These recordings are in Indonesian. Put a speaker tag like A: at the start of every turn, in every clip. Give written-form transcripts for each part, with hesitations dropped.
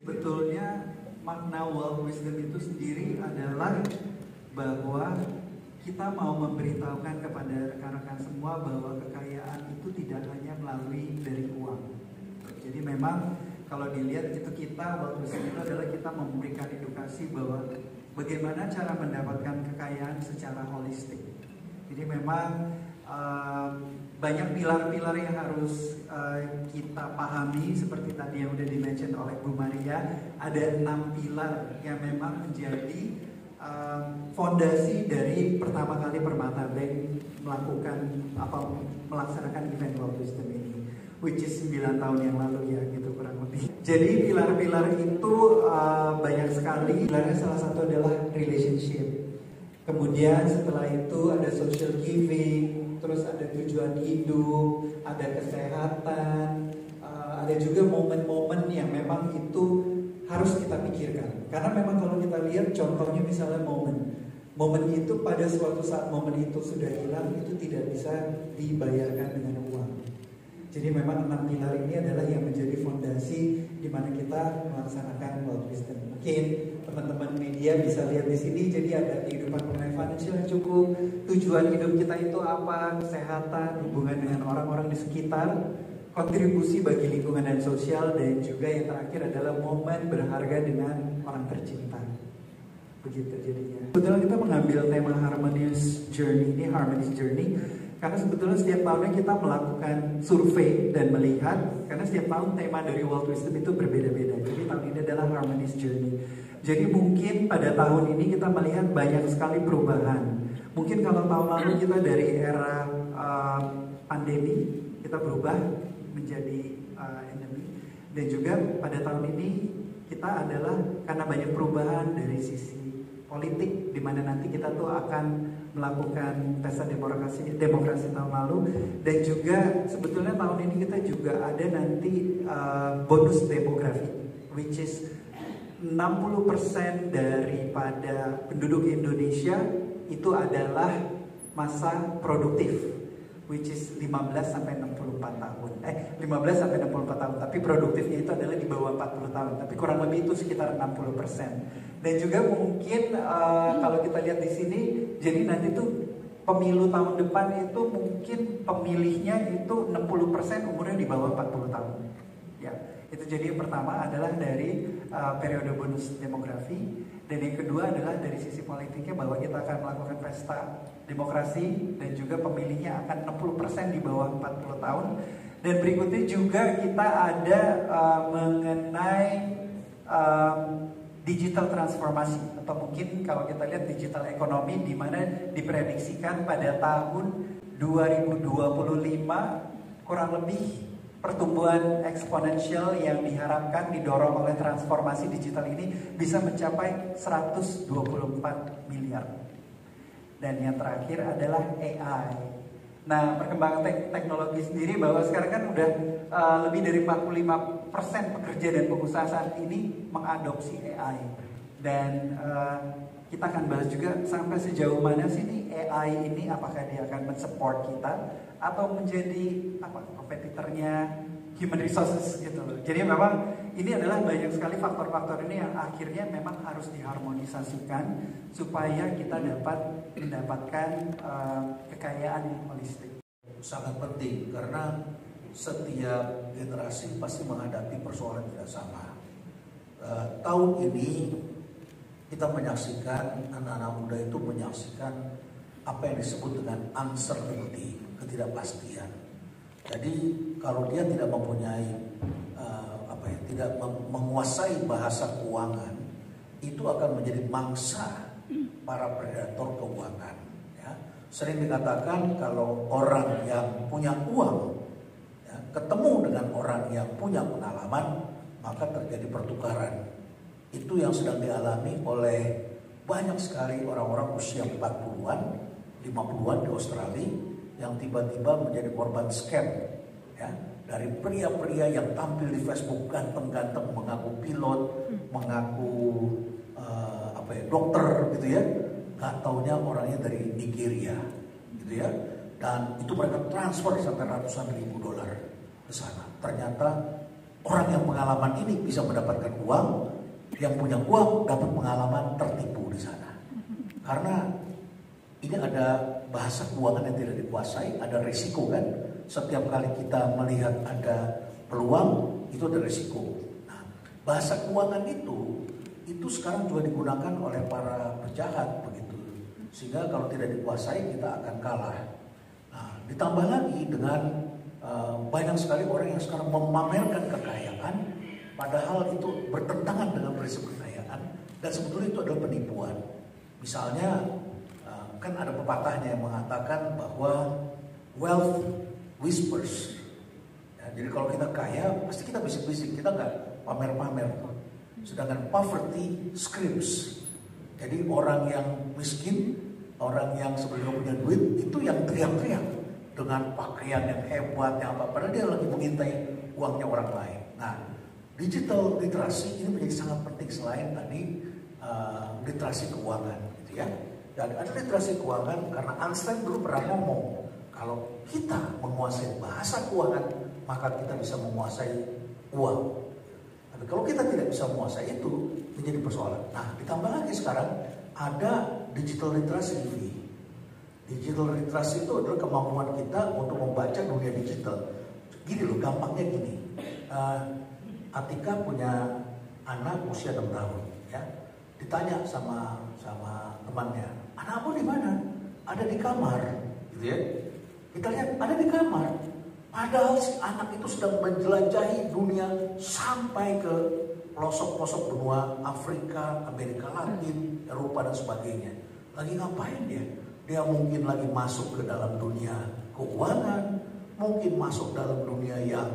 A: Betulnya makna wealth wisdom itu sendiri adalah bahwa kita mau memberitahukan kepada rekan-rekan semua bahwa kekayaan itu tidak hanya melalui dari uang. Jadi memang kalau dilihat itu kita wealth wisdom itu adalah kita memberikan edukasi bahwa bagaimana cara mendapatkan kekayaan secara holistik. Jadi memang banyak pilar-pilar yang harus kita pahami seperti tadi yang udah di-mention oleh Bu Maria. Ada 6 pilar yang memang menjadi fondasi dari pertama kali Permata Bank melaksanakan event wealth wisdom ini, which is 9 tahun yang lalu ya gitu kurang lebih. Jadi pilar-pilar itu banyak sekali. Pilarnya salah satu adalah relationship. Kemudian setelah itu ada social giving, terus ada tujuan hidup, ada kesehatan, ada juga momen-momen yang memang itu harus kita pikirkan. Karena memang kalau kita lihat contohnya misalnya momen itu pada suatu saat momen itu sudah hilang, itu tidak bisa dibayarkan dengan uang. Jadi memang 6 pilar ini adalah yang menjadi fondasi di mana kita melaksanakan wealth wisdom. Mungkin teman-teman media bisa lihat di sini. Jadi ada kehidupan financial yang cukup, tujuan hidup kita itu apa, kesehatan, hubungan dengan orang-orang di sekitar, kontribusi bagi lingkungan dan sosial, dan juga yang terakhir adalah momen berharga dengan orang tercinta. Begitu jadinya. Sebetulnya kita mengambil tema Harmonious Journey karena sebetulnya setiap tahunnya kita melakukan survei dan melihat, karena setiap tahun tema dari Wealth Wisdom itu berbeda-beda. Jadi tahun ini adalah Harmonious Journey. Jadi mungkin pada tahun ini kita melihat banyak sekali perubahan. Mungkin kalau tahun lalu kita dari era pandemi, kita berubah menjadi endemi. Dan juga pada tahun ini kita adalah karena banyak perubahan dari sisi politik, di mana nanti kita tuh akan melakukan pesta demokrasi tahun lalu, dan juga sebetulnya tahun ini kita juga ada nanti bonus demografi, which is 60% daripada penduduk Indonesia itu adalah masa produktif, which is 15 sampai 64 tahun. 15 sampai 64 tahun, tapi produktifnya itu adalah di bawah 40 tahun, tapi kurang lebih itu sekitar 60%. Dan juga mungkin kalau kita lihat di sini, jadi nanti tuh pemilu tahun depan itu mungkin pemilihnya itu 60% umurnya di bawah 40 tahun. Ya, itu jadi yang pertama adalah dari periode bonus demografi, dan yang kedua adalah dari sisi politiknya bahwa kita akan melakukan pesta demokrasi dan juga pemilihnya akan 60% di bawah 40 tahun. Dan berikutnya juga kita ada mengenai digital transformasi, atau mungkin kalau kita lihat digital ekonomi, di mana diprediksikan pada tahun 2025 kurang lebih pertumbuhan eksponensial yang diharapkan didorong oleh transformasi digital ini bisa mencapai 124 miliar. Dan yang terakhir adalah AI. Nah, perkembangan teknologi sendiri bahwa sekarang kan udah lebih dari 45% pekerja dan pengusaha saat ini mengadopsi AI. Dan kita akan bahas juga sampai sejauh mana sih nih AI ini, apakah dia akan mensupport kita atau menjadi kompetitornya human resources gitu loh. Jadi memang ini adalah banyak sekali faktor-faktor ini yang akhirnya memang harus diharmonisasikan supaya kita dapat mendapatkan kekayaan yang holistik.
B: Sangat penting karena setiap generasi pasti menghadapi persoalan tidak sama. Tahun ini kita menyaksikan anak-anak muda itu menyaksikan apa yang disebut dengan uncertainty, ketidakpastian. Jadi kalau dia tidak mempunyai tidak menguasai bahasa keuangan, itu akan menjadi mangsa para predator keuangan. Ya. Sering dikatakan kalau orang yang punya uang ya, ketemu dengan orang yang punya pengalaman, maka terjadi pertukaran. Itu yang sedang dialami oleh banyak sekali orang-orang usia 40-an, 50-an di Australia yang tiba-tiba menjadi korban scam. Ya, dari pria-pria yang tampil di Facebook ganteng-ganteng, mengaku pilot, mengaku dokter gitu ya, nggak taunya orangnya dari Nigeria gitu ya, dan itu mereka transfer sampai ratusan ribu dolar ke sana. Ternyata orang yang pengalaman ini bisa mendapatkan uang, yang punya uang dapat pengalaman tertipu di sana. Karena ini ada bahasa keuangan yang tidak dikuasai, ada risiko kan. Setiap kali kita melihat ada peluang, itu ada risiko. Nah, bahasa keuangan itu sekarang juga digunakan oleh para penjahat begitu. Sehingga kalau tidak dikuasai kita akan kalah. Nah, ditambah lagi dengan banyak sekali orang yang sekarang memamerkan kekayaan, padahal itu bertentangan dengan prinsip kekayaan dan sebetulnya itu adalah penipuan. Misalnya kan ada pepatahnya yang mengatakan bahwa wealth whispers. Ya, jadi kalau kita kaya pasti kita bisik-bisik, kita nggak pamer-pamer. Sedangkan poverty screams. Jadi orang yang miskin, orang yang sebenarnya punya duit itu yang teriak-teriak dengan pakaian yang hebat, yang apa, padahal dia lagi mengintai uangnya orang lain. Nah, digital literasi ini menjadi sangat penting selain tadi literasi keuangan, gitu ya. Dan ada literasi keuangan karena Einstein dulu pernah ngomong kalau kita menguasai bahasa keuangan maka kita bisa menguasai uang. Tapi kalau kita tidak bisa menguasai itu menjadi persoalan. Nah, ditambah lagi sekarang ada digital literasi. Digital literasi itu adalah kemampuan kita untuk membaca dunia digital. Gini loh, gampangnya gini. Atika punya anak usia 6 tahun, ya. Ditanya sama temannya, anakmu di mana? Ada di kamar, gitu ya. Kita lihat ada di kamar. Padahal si anak itu sedang menjelajahi dunia sampai ke pelosok-pelosok benua Afrika, Amerika Latin, Eropa dan sebagainya. Lagi ngapain dia? Dia mungkin lagi masuk ke dalam dunia keuangan, mungkin masuk dalam dunia yang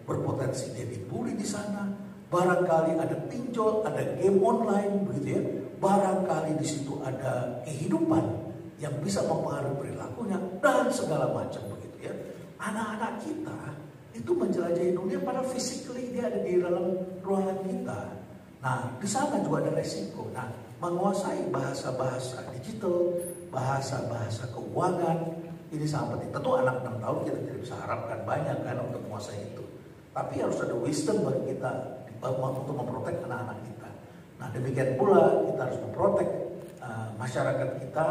B: berpotensi debit bully di sana. Barangkali ada pinjol, ada game online, begitu ya. Barangkali di situ ada kehidupan yang bisa mempengaruhi perilakunya dan segala macam begitu ya. Anak-anak kita itu menjelajahi dunia padahal physically dia ada di dalam ruangan kita. Nah, di sana juga ada resiko. Nah, menguasai bahasa-bahasa digital, bahasa-bahasa keuangan ini sangat penting. Tentu anak 6 tahun kita tidak bisa harapkan banyak kan untuk menguasai itu. Tapi harus ada wisdom bagi kita untuk memprotek anak-anak kita. Nah, demikian pula kita harus memprotek masyarakat kita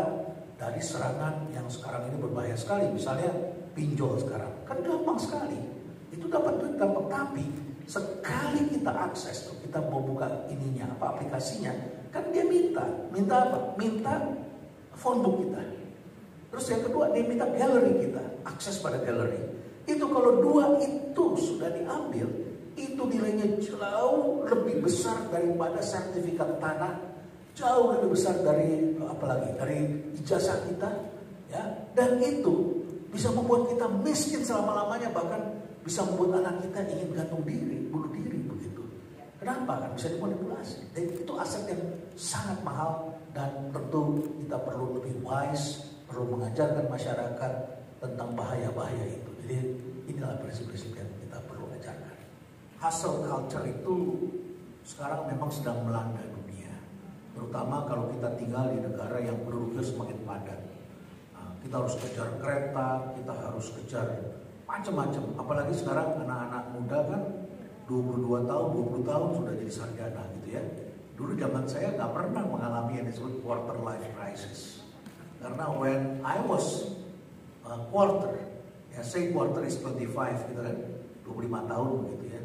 B: dari serangan yang sekarang ini berbahaya sekali. Misalnya pinjol sekarang kan gampang sekali. Itu dapat duit gampang, tapi sekali kita akses tuh, kita mau buka ininya apa aplikasinya, kan dia minta apa? Minta phone book kita. Terus yang kedua dia minta gallery kita, akses pada gallery. Itu kalau dua itu sudah diambil, itu nilainya jauh lebih besar daripada sertifikat tanah, jauh lebih besar dari apalagi dari ijazah kita, ya. Dan itu bisa membuat kita miskin selama-lamanya, bahkan bisa membuat anak kita ingin gantung diri, bunuh diri begitu. Kenapa? Kan bisa dimanipulasi. Dan itu aset yang sangat mahal dan tentu kita perlu lebih wise, perlu mengajarkan masyarakat tentang bahaya-bahaya itu. Jadi inilah prinsip-prinsip yang kita perlu ajarkan. Hustle culture itu sekarang memang sedang melanda dunia. Terutama kalau kita tinggal di negara yang penduduknya semakin padat. Nah, kita harus kejar kereta, kita harus kejar macam-macam. Apalagi sekarang anak-anak muda kan 22 tahun, 20 tahun sudah jadi sarjana gitu ya. Dulu zaman saya nggak pernah mengalami yang disebut quarter life crisis. Karena when I was quarter, ya say quarter is 25 gitu kan, 25 tahun begitu ya.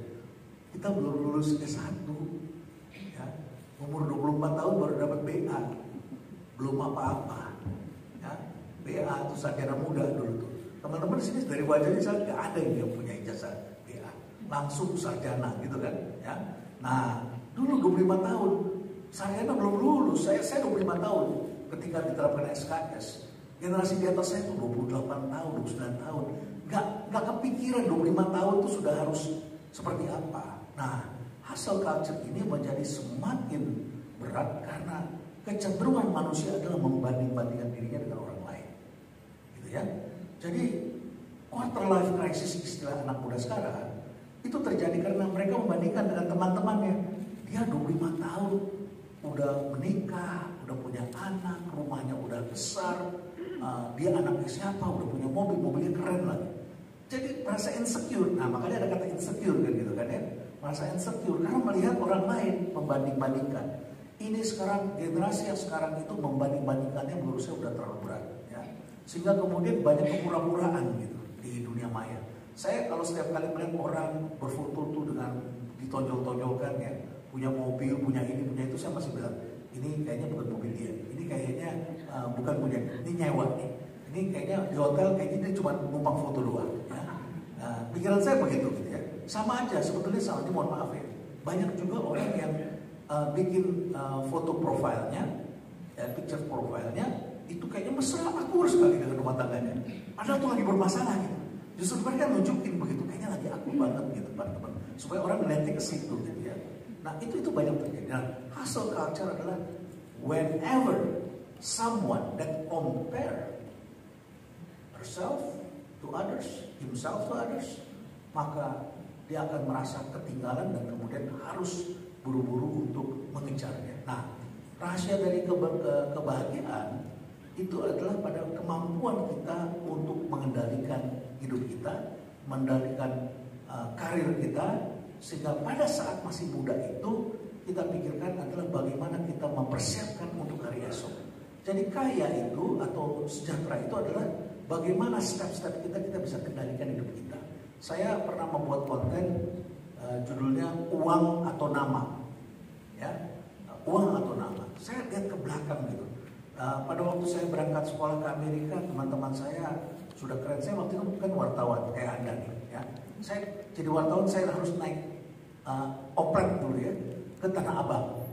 B: Kita belum lulus S1, ya. Umur 24 tahun baru dapat BA, belum apa-apa, ya. BA itu sarjana muda dulu tuh. Teman-teman di sini dari wajahnya saya nggak ada yang punya ijazah BA, langsung sarjana gitu kan, ya. Nah dulu 25 tahun, sarjana belum lulus, saya 25 tahun ketika diterapkan SKS. Generasi di atas saya itu 28 tahun, 29 tahun. Gak kepikiran 25 tahun itu sudah harus seperti apa. Nah, hustle culture ini menjadi semakin berat karena kecenderungan manusia adalah membanding-bandingkan dirinya dengan orang lain. Gitu ya. Jadi, quarter life crisis istilah anak muda sekarang itu terjadi karena mereka membandingkan dengan teman-temannya. Dia 25 tahun, udah menikah, udah punya anak, rumahnya udah besar, dia anaknya siapa, udah punya mobil, mobilnya keren lagi. Jadi merasa insecure. Nah makanya ada kata insecure kan gitu kan ya. merasa insecure karena melihat orang lain membanding-bandingkan. Ini sekarang generasi yang sekarang itu membanding-bandingkannya menurut saya udah terlalu berat, ya. Sehingga kemudian banyak kepura-puraan gitu di dunia maya. Saya kalau setiap kali melihat orang berfoto tuh dengan ditonjol-tonjolkan ya, punya mobil, punya ini, punya itu, saya masih bilang ini kayaknya bukan mobil dia, ini kayaknya bukan punya, ini nyewa nih, ini kayaknya di hotel kayaknya dia cuma numpang foto doang. Ya. Pikiran saya begitu gitu ya. Sama aja sebetulnya sama, ini mohon maaf ya. Banyak juga orang yang bikin foto profilnya, ya, picture profilnya itu kayaknya mesra akur sekali dengan rumah tangganya. Padahal tuh lagi bermasalah gitu. Justru mereka nunjukin begitu, kayaknya lagi akur banget gitu teman-teman. Supaya orang melihatnya ke situ gitu ya. Nah itu banyak terjadi. Nah, hustle culture adalah whenever someone that compare herself to others, himself to others, maka dia akan merasa ketinggalan dan kemudian harus buru-buru untuk mengejarnya. Nah, rahasia dari kebahagiaan itu adalah pada kemampuan kita untuk mengendalikan hidup kita, mengendalikan karir kita, sehingga pada saat masih muda itu kita pikirkan adalah bagaimana kita mempersiapkan untuk hari esok. Jadi kaya itu atau sejahtera itu adalah bagaimana step-step kita bisa kendalikan hidup kita. Saya pernah membuat konten judulnya uang atau nama, ya, uang atau nama. Saya lihat ke belakang gitu. Pada waktu saya berangkat sekolah ke Amerika, teman-teman saya sudah keren. Saya waktu itu bukan wartawan kayak Anda nih, ya. Saya jadi wartawan, saya harus naik oplet dulu ya ke Tanah Abang.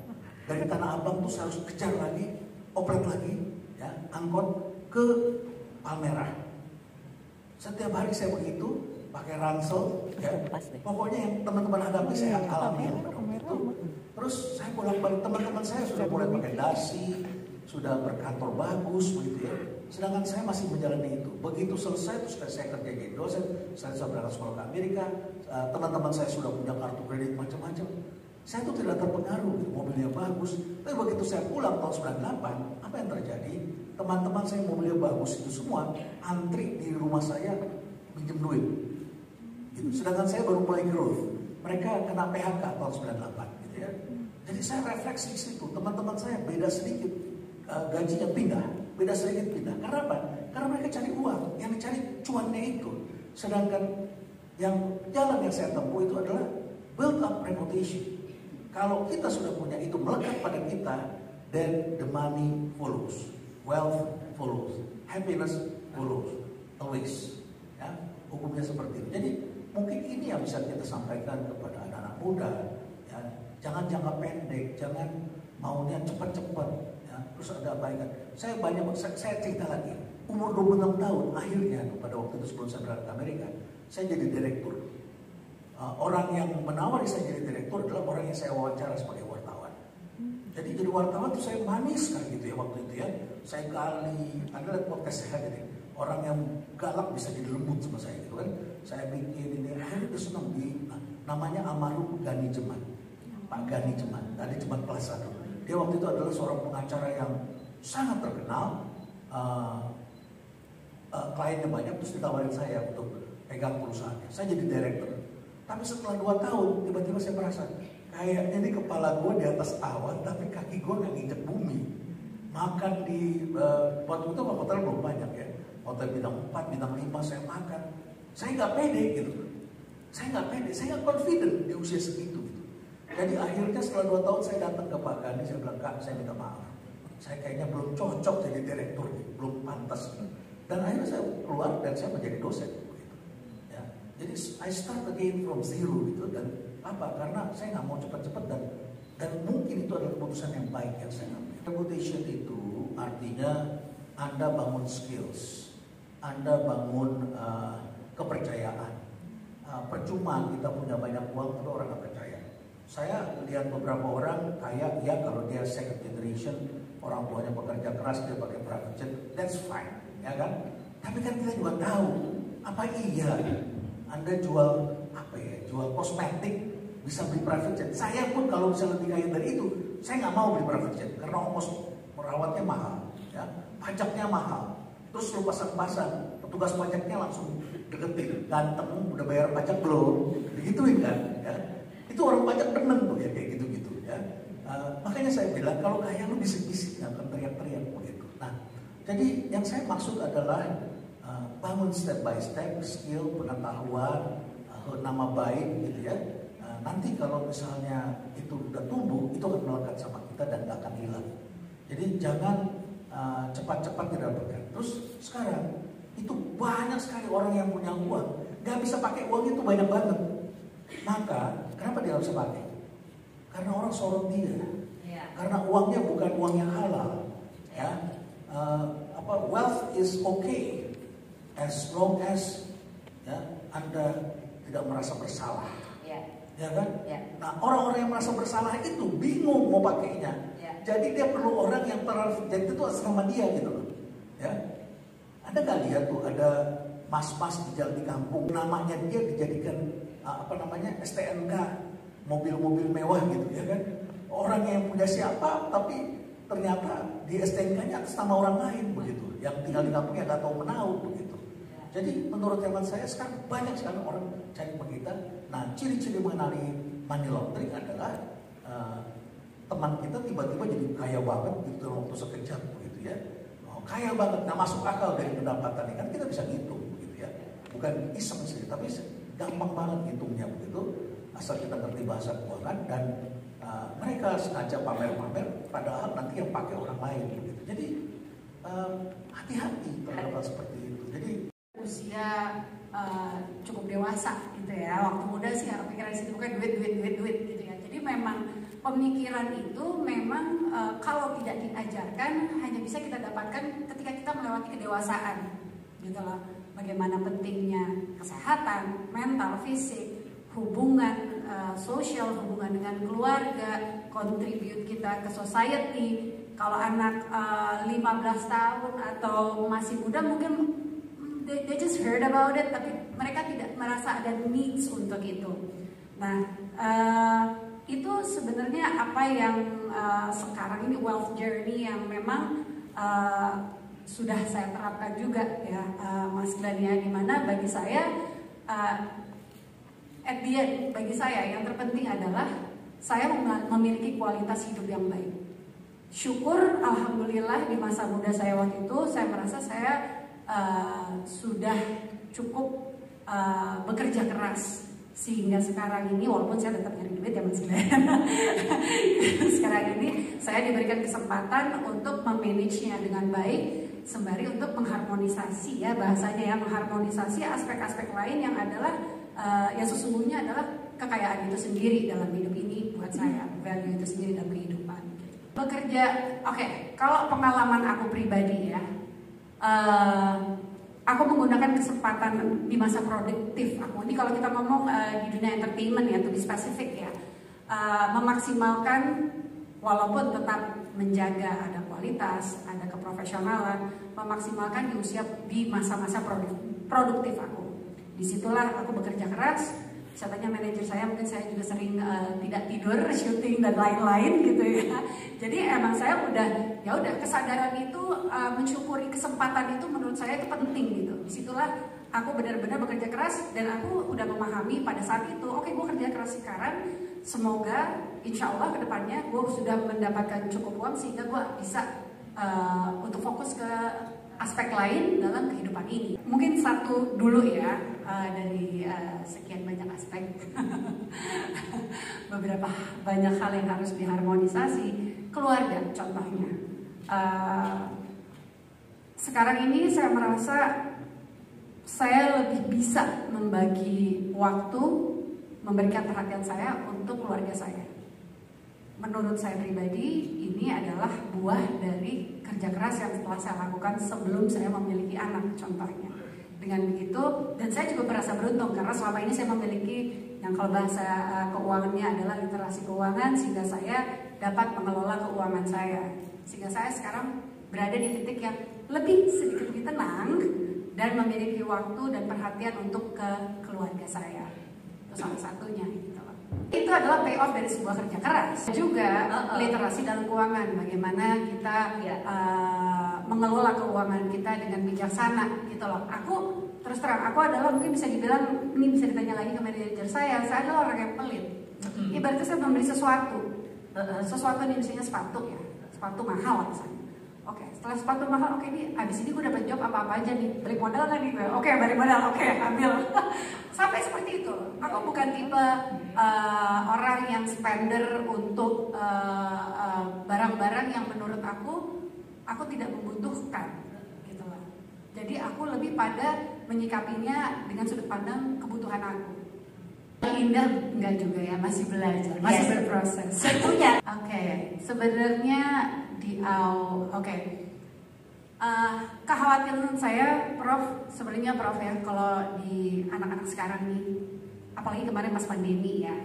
B: Dari Tanah Abang tuh saya harus kejar lagi, oplet lagi, ya, angkot ke Palmerah. Setiap hari saya begitu pakai ransel, ya. Pokoknya yang teman-teman hadapi saya alami itu. Terus saya bolak-balik, teman-teman saya sudah mulai pakai dasi, sudah berkantor bagus begitu ya. Sedangkan saya masih menjalani itu. Begitu selesai terus saya kerja jadi dosen, saya berangkat sekolah ke Amerika, teman-teman saya sudah punya kartu kredit macam-macam. Saya tuh tidak terpengaruh, gitu. Mobilnya bagus. Tapi begitu saya pulang tahun 98, apa yang terjadi? Teman-teman saya mobilnya bagus itu semua antri di rumah saya pinjam duit. Gitu. Sedangkan saya baru mulai growth. Mereka kena PHK tahun 98 gitu ya. Jadi saya refleksi di situ. Teman-teman saya beda sedikit gajinya pindah, beda sedikit pindah. Karena apa? Karena mereka cari uang, yang dicari cuannya itu. Sedangkan yang jalan yang saya tempuh itu adalah build up reputation. Kalau kita sudah punya itu melekat pada kita, then the money follows, wealth follows, happiness follows, always. Ya, hukumnya seperti itu. Jadi mungkin ini yang bisa kita sampaikan kepada anak-anak muda. Ya, jangan jangka pendek, jangan maunya cepat-cepat. Ya, terus ada kebaikan. Saya cerita lagi. Umur 26 tahun akhirnya pada waktu itu sebelum saya berangkat ke Amerika, saya jadi direktur. Orang yang menawari saya jadi direktur adalah orang yang saya wawancara sebagai wartawan. Jadi wartawan tuh saya manis kan gitu ya waktu itu ya. Saya gali, Anda lihat podcast saya jadi orang yang galak bisa jadi lembut sama saya gitu kan. Saya bikin ini, akhirnya dia senang namanya almarhum Gani Jeman, Pak Gani Jeman, Gani Jeman kelas 1. Dia waktu itu adalah seorang pengacara yang sangat terkenal. Kliennya banyak, terus ditawarin saya untuk pegang perusahaannya. Saya jadi direktur. Tapi setelah 2 tahun, tiba-tiba saya merasa kayaknya ini kepala gue di atas awan, tapi kaki gue nggak nginjek bumi. Makan di waktu itu hotel belum banyak ya, hotel bintang 4, bintang 5 saya makan. Saya nggak pede gitu. Saya nggak pede, saya nggak confident di usia segitu. Jadi akhirnya setelah 2 tahun saya datang ke Pak Gani, saya bilang, Kak, saya minta maaf. Saya kayaknya belum cocok jadi direktur, belum pantas. Dan akhirnya saya keluar dan saya menjadi dosen. Jadi I start again from zero gitu. Dan apa? Karena saya nggak mau cepat-cepat dan mungkin itu adalah keputusan yang baik yang saya ambil. Reputation itu artinya Anda bangun skills, Anda bangun kepercayaan. Percuma kita punya banyak uang tapi orang nggak percaya. Saya lihat beberapa orang kaya, ya kalau dia second generation, orang tuanya bekerja keras, dia pakai private jet, that's fine, ya kan? Tapi kan kita juga tahu apa iya Anda jual apa ya, jual kosmetik bisa beli private jet. Saya pun kalau bisa lebih kaya dari itu, saya nggak mau beli private jet karena ongkos merawatnya mahal, ya, pajaknya mahal. Terus lu pasang-pasang, petugas pajaknya langsung deketin, ganteng, udah bayar pajak belum, begituin kan? Ya. Itu orang banyak demen tuh ya kayak gitu-gitu ya. Makanya saya bilang kalau kaya lu bisik-bisik, jangan teriak-teriak begitu. Nah, jadi yang saya maksud adalah bangun step by step, skill, pengetahuan, nama baik gitu ya. Nanti kalau misalnya itu udah tumbuh, itu akan melekat sama kita dan gak akan hilang. Jadi jangan cepat-cepat didapatkan. Terus sekarang itu banyak sekali orang yang punya uang, gak bisa pakai uang itu banyak banget. Maka kenapa dia harus pakai? Karena orang sorot dia. Karena uangnya bukan uang yang halal. Ya, wealth is okay as long as ya, Anda tidak merasa bersalah. Ya kan? Nah, orang-orang yang merasa bersalah itu bingung mau pakainya. Jadi dia perlu orang yang jadi itu sama dia gitu loh. Ya. Anda nggak lihat tuh ada mas-mas di jalan di kampung, namanya dia dijadikan STNK, mobil-mobil mewah gitu ya kan. Orang yang punya siapa, tapi ternyata di STNK-nya atas nama orang lain begitu. Yang tinggal di kampungnya nggak tahu menahu begitu. Jadi menurut hemat saya sekarang banyak sekali orang cari penghitan. Nah, ciri-ciri mengenali money laundering adalah teman kita tiba-tiba jadi kaya banget gitu dalam waktu sekejap begitu ya. Kaya banget, nggak masuk akal dari pendapatan kan kita bisa ngitung begitu ya. Bukan iseng sih, tapi gampang banget ngitungnya begitu. Asal kita ngerti bahasa keuangan dan mereka sengaja pamer-pamer, padahal nanti yang pakai orang lain begitu. Jadi hati-hati terhadap seperti itu. Jadi
C: usia cukup dewasa gitu ya. Waktu muda sih harus pikiran di situ bukan duit gitu ya. Jadi memang pemikiran itu memang kalau tidak diajarkan hanya bisa kita dapatkan ketika kita melewati kedewasaan gitu loh. Bagaimana pentingnya kesehatan, mental, fisik, hubungan sosial, hubungan dengan keluarga, contribute kita ke society. Kalau anak 15 tahun atau masih muda mungkin they just heard about it, tapi mereka tidak merasa ada needs untuk itu. Nah, itu sebenarnya apa yang sekarang ini wealth journey yang memang sudah saya terapkan juga ya, Mas Glenn ya, dimana bagi saya at the end, bagi saya yang terpenting adalah saya memiliki kualitas hidup yang baik. Syukur, alhamdulillah di masa muda saya waktu itu saya merasa saya sudah cukup bekerja keras sehingga sekarang ini walaupun saya tetap nyari duit ya Mas Glenn, sekarang ini saya diberikan kesempatan untuk memanagenya dengan baik sembari untuk mengharmonisasi ya bahasanya ya, mengharmonisasi aspek-aspek lain yang adalah yang sesungguhnya adalah kekayaan itu sendiri dalam hidup ini buat saya, value itu sendiri dalam kehidupan. Bekerja, oke, kalau pengalaman aku pribadi ya, aku menggunakan kesempatan di masa produktif aku. Ini kalau kita ngomong di dunia entertainment ya, to be spesifik ya, memaksimalkan walaupun tetap menjaga ada kualitas, ada keprofesionalan, memaksimalkan di usia di masa-masa produktif aku. Disitulah aku bekerja keras. Saya tanya manajer saya, mungkin saya juga sering tidak tidur, syuting dan lain-lain gitu ya. Jadi emang saya udah kesadaran itu, mensyukuri kesempatan itu menurut saya itu penting gitu. Disitulah aku benar-benar bekerja keras dan aku udah memahami pada saat itu, oke, gue kerja keras sekarang, semoga insya Allah kedepannya gue sudah mendapatkan cukup uang sehingga gue bisa untuk fokus ke aspek lain dalam kehidupan ini. Mungkin satu dulu ya dari sekian banyak aspek. Beberapa banyak hal yang harus diharmonisasi. Keluarga contohnya. Sekarang ini saya merasa saya lebih bisa membagi waktu, memberikan perhatian saya untuk keluarga saya. Menurut saya pribadi, ini adalah buah dari kerja keras yang telah saya lakukan sebelum saya memiliki anak, contohnya. Dengan begitu, dan saya juga merasa beruntung karena selama ini saya memiliki yang kalau bahasa keuangannya adalah literasi keuangan, sehingga saya dapat mengelola keuangan saya. Sehingga saya sekarang berada di titik yang sedikit lebih tenang dan memiliki waktu dan perhatian untuk ke keluarga saya. Itu salah satunya gitu. Itu adalah payoff dari sebuah kerja keras. Juga literasi dalam keuangan, bagaimana kita mengelola keuangan kita dengan bijaksana gitu loh. Aku terus terang, aku adalah mungkin bisa dibilang, ini bisa ditanya lagi ke manajer saya adalah orang yang pelit. Ibaratnya saya membeli sesuatu, sesuatu ini misalnya sepatu ya, sepatu mahal misalnya. Oke, setelah sepatu mahal, oke nih, abis ini gue dapat job apa aja nih, beli modal kan nih gue, oke beli modal, oke ambil. Sampai seperti itu. Aku bukan tipe orang yang spender untuk barang-barang yang menurut aku tidak membutuhkan, gitu lah. Jadi aku lebih pada menyikapinya dengan sudut pandang kebutuhan aku. Indah enggak juga ya, masih belajar, masih berproses.
D: Tentunya.
C: Oke, sebenarnya kekhawatiran saya, Prof, sebenarnya Prof ya, kalau di anak-anak sekarang nih, apalagi kemarin pas pandemi ya,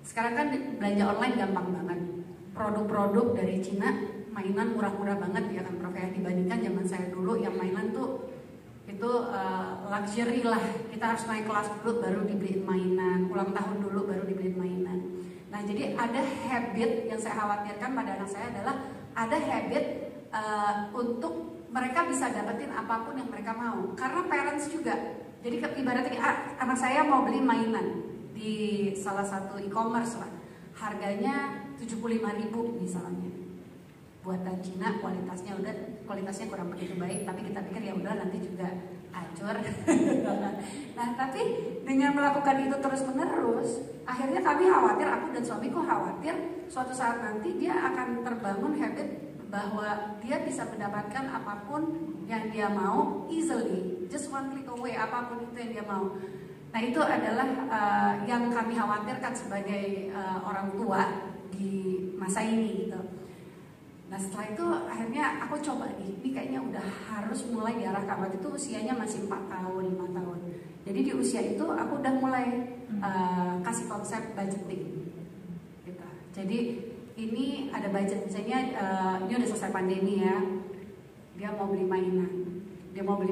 C: sekarang kan belanja online gampang banget, produk-produk dari Cina, mainan murah-murah banget ya kan Prof ya, dibandingkan zaman saya dulu yang mainan tuh itu luxury lah, kita harus naik kelas dulu baru dibeliin mainan, ulang tahun dulu baru dibeliin mainan. Nah jadi ada habit yang saya khawatirkan pada anak saya adalah ada habit untuk mereka bisa dapetin apapun yang mereka mau, karena parents juga. Jadi ibaratnya anak saya mau beli mainan di salah satu e-commerce lah, harganya 75.000 misalnya, buatan Cina, kualitasnya kurang begitu baik, tapi kita pikir ya udah nanti juga hancur. Nah tapi dengan melakukan itu terus menerus, akhirnya kami khawatir, aku dan suamiku khawatir suatu saat nanti dia akan terbangun habit bahwa dia bisa mendapatkan apapun yang dia mau easily, just one click away, apapun itu yang dia mau. Nah itu adalah yang kami khawatirkan sebagai orang tua di masa ini gitu. Nah setelah itu akhirnya aku coba ini kayaknya udah harus mulai diarahkan. Waktu itu usianya masih 4 tahun, 5 tahun. Jadi di usia itu aku udah mulai kasih konsep budgeting gitu. Jadi ini ada budget, misalnya ini udah selesai pandemi ya, dia mau beli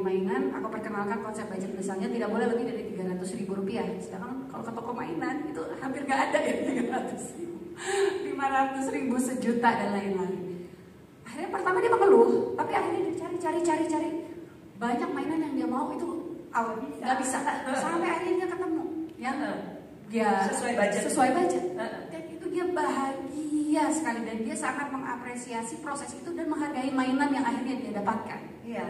C: mainan, aku perkenalkan konsep budget, misalnya tidak boleh lebih dari 300.000 rupiah. Sedangkan kalau ke toko mainan itu hampir gak ada ya 300.000, 500.000, sejuta dan lain-lain. Akhirnya pertama dia mengeluh, tapi akhirnya dia cari banyak mainan yang dia mau itu nggak bisa, sampai akhirnya dia ketemu yang dia sesuai budget. Dan itu dia bahagia sekali dan dia sangat mengapresiasi proses itu dan menghargai mainan yang akhirnya dia dapatkan.
D: Iya.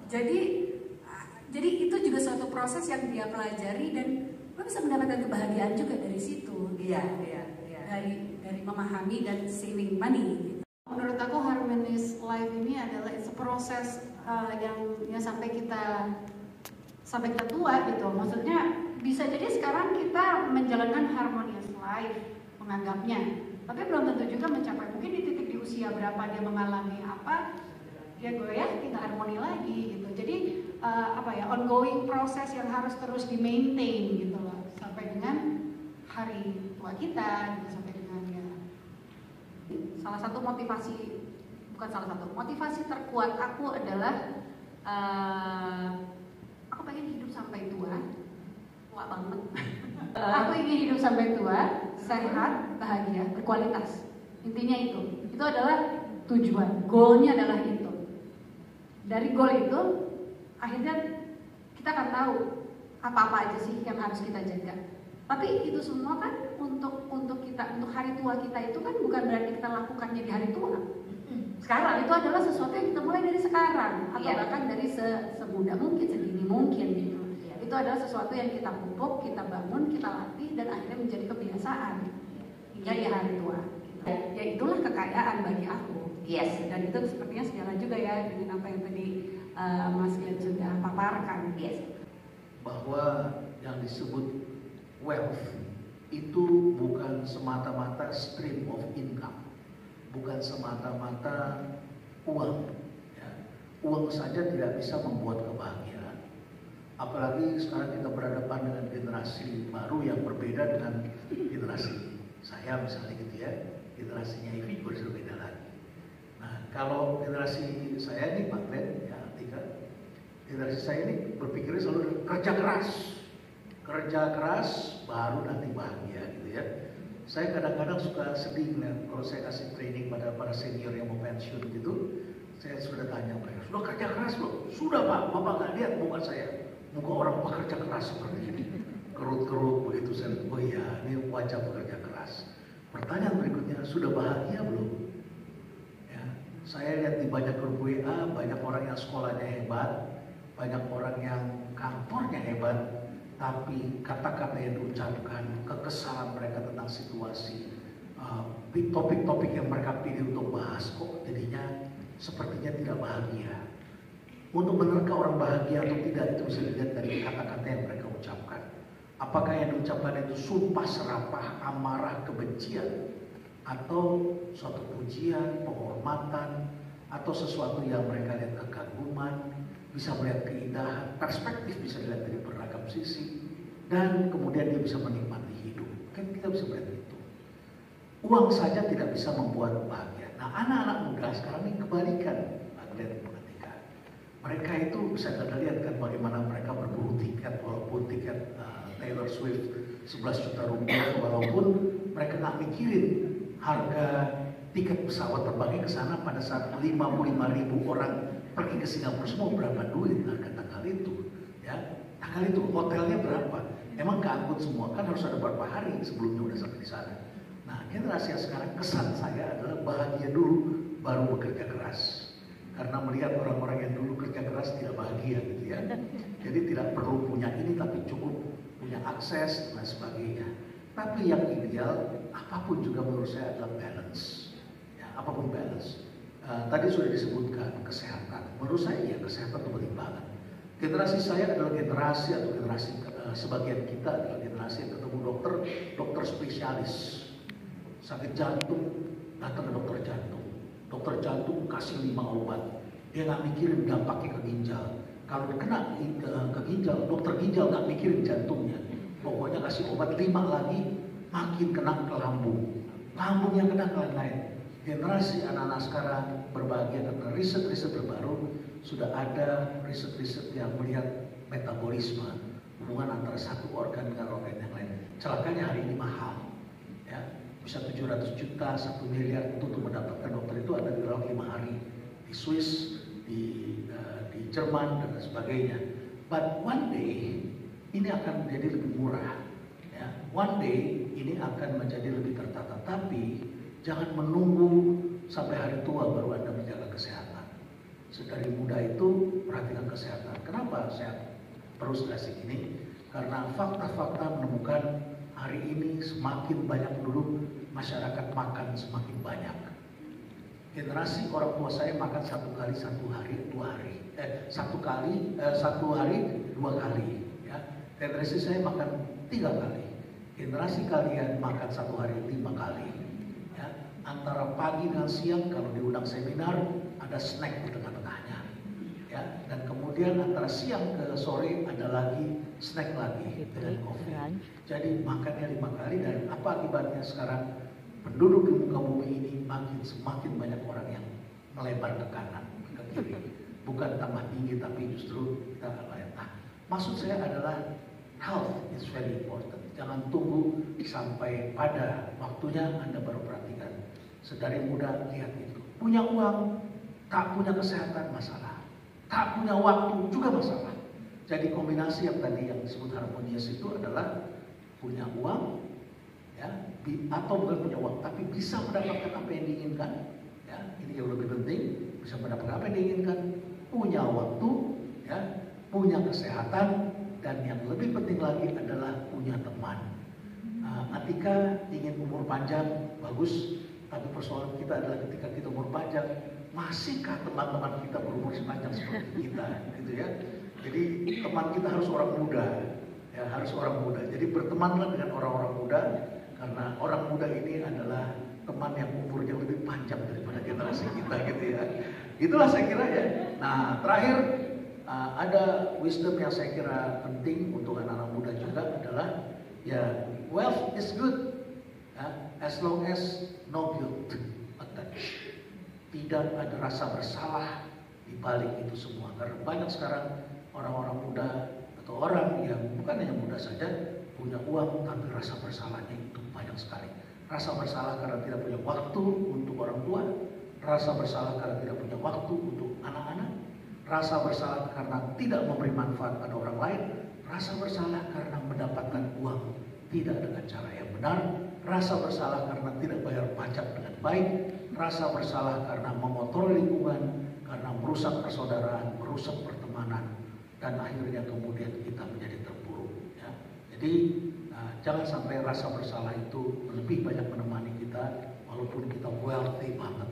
C: Jadi itu juga suatu proses yang dia pelajari dan lo bisa mendapatkan kebahagiaan juga dari situ.
D: Iya.
C: Dari memahami dan saving money. Gitu. Menurut aku harmonious life ini adalah proses yang sampai kita tua gitu. Maksudnya bisa jadi sekarang kita menjalankan harmonious life menganggapnya, tapi belum tentu juga mencapai. Mungkin di titik di usia berapa dia mengalami apa, dia goyah tidak harmoni lagi gitu. Jadi ongoing proses yang harus terus di maintain gitu loh sampai dengan hari tua kita gitu, sampai dengan ya. Motivasi terkuat aku adalah aku pengen hidup sampai tua banget. Aku ingin hidup sampai tua, sehat, bahagia, berkualitas. Intinya itu adalah tujuan, goalnya adalah itu. Dari goal itu, akhirnya kita akan tahu apa-apa aja sih yang harus kita jaga. Tapi itu semua kan untuk hari tua kita itu kan bukan berarti kita lakukannya di hari tua. Sekarang itu adalah sesuatu yang kita mulai dari sekarang atau bahkan dari semudah mungkin, sedini mungkin gitu. Itu adalah sesuatu yang kita pupuk, kita bangun, kita latih dan akhirnya menjadi kebiasaan hingga di hari tua. Ya itulah kekayaan bagi aku.
D: Yes.
C: Dan itu sepertinya sejalan juga ya dengan apa yang tadi Mas Glenn sudah paparkan.
D: Yes.
B: Bahwa yang disebut wealth itu bukan semata-mata stream of income, bukan semata-mata uang. Ya. Uang saja tidak bisa membuat kebahagiaan. Apalagi sekarang kita berhadapan dengan generasi baru yang berbeda dengan generasi saya misalnya gitu ya. Generasinya Ivy juga sudah beda lagi. Nah kalau generasi saya ini Pak Glenn, ya Tika, generasi saya ini berpikirnya selalu kerja keras baru nanti bahagia gitu ya. Saya kadang-kadang suka sedih kalau saya kasih training pada para senior yang mau pensiun gitu. Saya sudah tanya mereka, sudah kerja keras loh? Sudah Pak, Bapak nggak lihat muka saya, muka orang pekerja keras seperti ini. kerut-kerut begitu saya, oh iya ini wajah bekerja keras. Pertanyaan berikutnya, sudah bahagia belum? Ya, saya lihat di banyak grup WA, banyak orang yang sekolahnya hebat, banyak orang yang kantornya hebat, tapi kata-kata yang diucapkan, kekesalan mereka tentang situasi, topik-topik yang mereka pilih untuk bahas, kok jadinya sepertinya tidak bahagia. Untuk menerka orang bahagia atau tidak itu bisa dilihat dari kata-kata yang mereka ucapkan. Apakah yang diucapkan itu sumpah serapah, amarah, kebencian, atau suatu pujian, penghormatan, atau sesuatu yang mereka lihat kekaguman, bisa melihat keindahan, perspektif bisa dilihat dari beragam sisi, dan kemudian dia bisa menikmati hidup. Kan kita bisa melihat itu. Uang saja tidak bisa membuat bahagia. Nah, anak-anak muda sekarang ini kebalikan. Mereka itu bisa kita lihat kan bagaimana mereka berburu tiket, walaupun tiket Taylor Swift 11 juta rupiah, walaupun mereka nggak mikirin harga tiket pesawat terbangnya ke sana pada saat 55.000 orang pergi ke Singapura, semua berapa duit harga tanggal itu, ya tanggal itu hotelnya berapa, emang keangkut semua kan harus ada berapa hari sebelumnya udah sampai di sana. Nah, generasi yang sekarang kesan saya adalah bahagia dulu baru bekerja keras. Karena melihat orang-orang yang dulu kerja keras tidak bahagia gitu ya. Jadi tidak perlu punya ini tapi cukup punya akses dan sebagainya. Tapi yang ideal apapun juga menurut saya adalah balance. Ya, apapun balance. Tadi sudah disebutkan kesehatan. Menurut saya ya kesehatan itu penting banget. Generasi saya adalah generasi atau generasi sebagian kita adalah generasi yang ketemu dokter spesialis. Sakit jantung datang ke dokter jantung. Dokter jantung kasih 5 obat, dia nggak mikirin dampaknya ke ginjal. Kalau kena ke ginjal, dokter ginjal nggak mikirin jantungnya. Pokoknya kasih obat 5 lagi, makin kena ke lambung. Lambungnya kena ke lain-lain. Generasi anak-anak sekarang berbahagia karena riset-riset terbaru sudah ada riset-riset yang melihat metabolisme, hubungan antara satu organ dengan organ yang lain. Celakanya hari ini mahal, ya. Bisa 700 juta, 1 miliar itu untuk mendapatkan dokter itu ada dirawat 5 hari di Swiss, di Jerman dan sebagainya. But one day ini akan menjadi lebih murah. Ya. One day ini akan menjadi lebih tertata. Tapi jangan menunggu sampai hari tua baru Anda menjaga kesehatan. Sedari muda itu perhatikan kesehatan. Kenapa saya terus kasih ini? Karena fakta-fakta menemukan hari ini semakin banyak penduduk, masyarakat makan semakin banyak. Generasi orang tua saya makan 1 kali 1 hari 2 hari, 1 hari 2 kali. Ya. Generasi saya makan 3 kali. Generasi kalian makan 1 hari 5 kali. Ya. Antara pagi dan siang kalau diundang seminar ada snack di tengah-tengahnya. Ya. Dan kemudian antara siang ke sore ada lagi snack lagi dengan kopi. Jadi makannya 5 kali dan apa akibatnya sekarang penduduk di muka bumi ini semakin banyak orang yang melebar ke kanan, ke kiri. Bukan tambah tinggi tapi justru kita lain. Nah, maksud saya adalah health is very important. Jangan tunggu sampai pada waktunya Anda baru perhatikan. Sedari muda lihat itu. Punya uang, tak punya kesehatan masalah. Tak punya waktu juga masalah. Jadi kombinasi yang tadi yang disebut harmonious itu adalah punya uang, ya, atau bukan punya uang, tapi bisa mendapatkan apa yang diinginkan. Ya, ini yang lebih penting, bisa mendapatkan apa yang diinginkan, punya waktu, ya, punya kesehatan, dan yang lebih penting lagi adalah punya teman. Atika ingin umur panjang, bagus, tapi persoalan kita adalah ketika kita umur panjang, masihkah teman-teman kita berumur sepanjang seperti kita, gitu ya? Jadi teman kita harus orang muda. Ya, harus orang muda. Jadi bertemanlah dengan orang-orang muda karena orang muda ini adalah teman yang umurnya lebih panjang daripada generasi kita gitu ya. Itulah saya kira ya. Nah, terakhir ada wisdom yang saya kira penting untuk anak-anak muda juga adalah ya wealth is good ya, as long as no guilt attached. Tidak ada rasa bersalah di balik itu semua. Karena banyak sekarang orang-orang muda atau orang yang bukan hanya muda saja punya uang tapi rasa bersalahnya itu banyak sekali. Rasa bersalah karena tidak punya waktu untuk orang tua, rasa bersalah karena tidak punya waktu untuk anak-anak, rasa bersalah karena tidak memberi manfaat pada orang lain, rasa bersalah karena mendapatkan uang tidak dengan cara yang benar, rasa bersalah karena tidak bayar pajak dengan baik, rasa bersalah karena mengotori lingkungan, karena merusak persaudaraan, merusak pertemanan, dan akhirnya kemudian kita menjadi terpuruk. Ya. Jadi jangan sampai rasa bersalah itu lebih banyak menemani kita, walaupun kita wealthy banget.